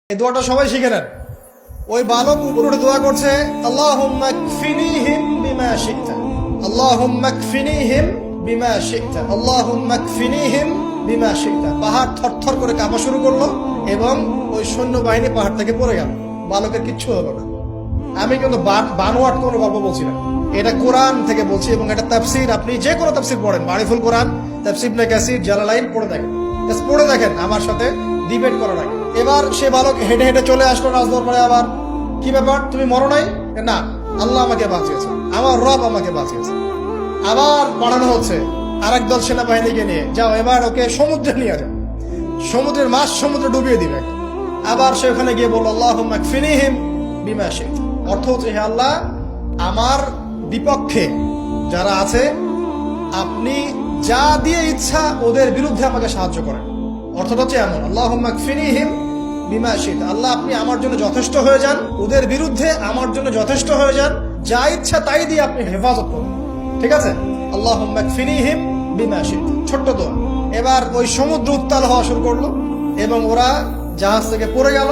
এই দোয়াটা সবাই শিখে নেন। ওই বালক উপরে দোয়া করছে, আল্লাহুম্মা কফিনিহিম বিমা শি'তা, আল্লাহুম্মা কফিনিহিম বিমা শি'তা, আল্লাহুম্মা কফিনিহিম বিমা শি'তা। পাহাড় থরথর করে কাঁপা শুরু করলো এবং ওই সৈন্যবাহিনী পাহাড় থেকে পড়ে গেল। বালকের কিচ্ছু হলো না। আমি কিন্তু বানোয়াট কোনো গল্প বলছি না, এটা কোরআন থেকে বলছি এবং এটা তাফসীর। আপনি যে কোনো তাফসীর পড়েন, মারিফুল কোরআন, তাফসীর ইবনে কাসির, জালালাইন পড়ে দেখেন, পড়ে দেখেন, আমার সাথে ডিবেট করার আগে। এবার সে বালক হেঁটে হেঁটে চলে আসলো রাজদরবারে। আবার কি ব্যাপার, তুমি মরো নাই? না, আল্লাহ আমাকে বাঁচিয়েছে, আমার রব আমাকে বাঁচিয়েছে। আবার বাড়ানো হচ্ছে আরেক দল সেনাবাহিনীকে নিয়ে, যাও এবার ওকে সমুদ্রে নিয়ে যাও, সমুদ্রের মাছ সমুদ্রে ডুবিয়ে দিবে। আবার সে ওখানে গিয়ে বলল, আল্লাহুম্মা কফিনিহিম বিমা শি'তা। অর্থ হচ্ছে, হে আল্লাহ, আমার বিপক্ষে যারা আছে আপনি যা দিয়ে ইচ্ছা ওদের বিরুদ্ধে আমাকে সাহায্য করেন। অর্থটা হচ্ছে এমন, আল্লাহুম্মা কফিনিহিম বিমা শি'তা, আল্লাহ আপনি আমার জন্য যথেষ্ট হয়ে যান, ওদের বিরুদ্ধে আমার জন্য যথেষ্ট হয়ে যান, যা ইচ্ছা তাই দিয়ে আপনি হেফাজত করুন। ঠিক আছে, আল্লাহুম্মা কফিনিহিম বিমা শি'তা, ছোট্ট দোয়া। এবার ওই সমুদ্র উত্তাল হওয়া শুরু করলো এবং ওরা জাহাজ থেকে পড়ে গেল।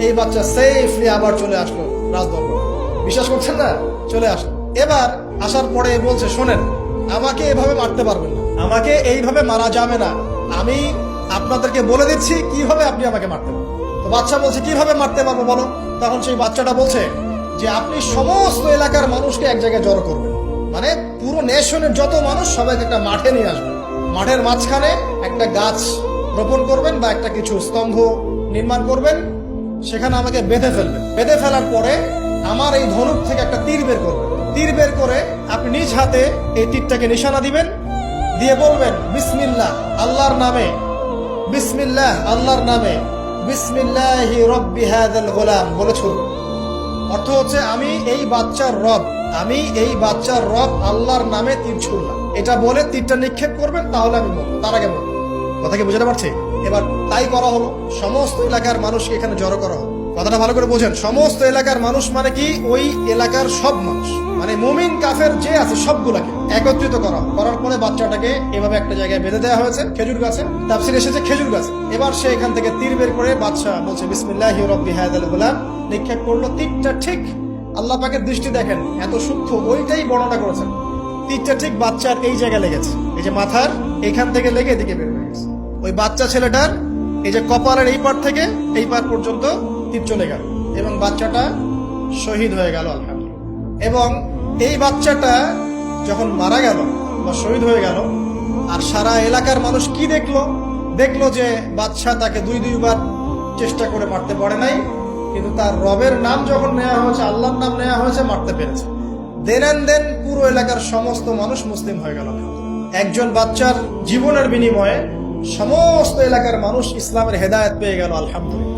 এই বাচ্চা সেফলি আবার চলে আসলো রাজদরবারে। বিশ্বাস করছেন না? চলে আসলো। এবার আসার পরে বলছে, শোনেন, আমাকে এভাবে মারতে পারবেন না, আমাকে এইভাবে মারা যাবে না, আমি আপনাদেরকে বলে দিচ্ছি কিভাবে আপনি আমাকে মারতে পারবেন। তো বাচ্চা বলছে, কিভাবে মারতে পারবো বলো? তখন সেই বাচ্চাটা বলছে যে, আপনি সমস্ত এলাকার মানুষকে এক জায়গায় জড়ো করবেন, মানে পুরো নেশনের যত মানুষ সবাইকে একটা মাঠে নিয়ে আসবেন, মাঠের মাঝখানে একটা গাছ রোপণ করবেন বা একটা কিছু স্তম্ভ নির্মাণ করবেন, সেখানে আমাকে বেঁধে ফেলবেন। বেঁধে ফেলার পরে আমার এই ধনুক থেকে একটা তীর বের করবেন। তীর বের করে আপনি নিজ হাতে এই তীরটাকে নিশানা দিবেন, দিয়ে বলবেন, বিসমিল্লাহ, আল্লাহর নামে, বিসমিল্লাহ, আল্লাহর নামে, বিসমিল্লাহি রব্বি হাযাল গোলাম বলে ছুড়বেন। অর্থ হচ্ছে, আমি এই বাচ্চার রব, আমি এই বাচ্চার রব আল্লাহর নামে তীর ছুড়লাম, এটা বলে তীরটা নিক্ষেপ করবেন, তাহলে আমি মরবো, তার আগে মরবো। কথা কি বুঝতে পারছি? এবার তাই করা হলো, সমস্ত এলাকার মানুষকে এখানে জড়ো করা হলো। কথাটা ভালো করে বোঝেন, সমস্ত এলাকার মানুষ মানে কি, ওই এলাকার সব মানুষ, মানে মুমিন কাফের যে আছে সবগুলাকে একত্রিত করা। করার পরে বাচ্চাটাকে এভাবে একটা জায়গায় বেঁধে দেওয়া হয়েছে, খেজুর গাছে, তাফসীরে এসেছে খেজুর গাছে। এবার সে এখান থেকে তীর বের করে, বাচ্চা বলছে বিসমিল্লাহি রব্বি হাযাল গোলাম, নিক্ষেপ করলো। তীরটা ঠিক, আল্লাহ পাকের দৃষ্টি দেখেন এত সূক্ষ্ম, ওইটাই বর্ণনা করেছেন। তীরটা ঠিক বাচ্চার এই জায়গায় লেগেছে, এই যে মাথার এইখান থেকে লেগে এদিকে বের হয়ে গেছে। ওই বাচ্চা ছেলেটার এই যে কপালের এই পার থেকে এই পার পর্যন্ত তীর চলে গেল এবং বাচ্চাটা শহীদ হয়ে গেল, আলহামদুলিল্লাহ। এবং এই বাচ্চাটা যখন মারা গেল বা শহীদ হয়ে গেল, আর সারা এলাকার মানুষ কি দেখলো? দেখলো যে বাচ্চা তাকে দুইবার চেষ্টা করে মারতে পারে নাই, কিন্তু তার রবের নাম যখন নেওয়া হয়েছে, আল্লাহর নাম নেওয়া হয়েছে, মারতে পেরেছে। দেন পুরো এলাকার সমস্ত মানুষ মুসলিম হয়ে গেল। একজন বাচ্চার জীবনের বিনিময়ে সমস্ত এলাকার মানুষ ইসলামের হেদায়েত পেয়ে গেল, আলহামদুলিল্লাহ।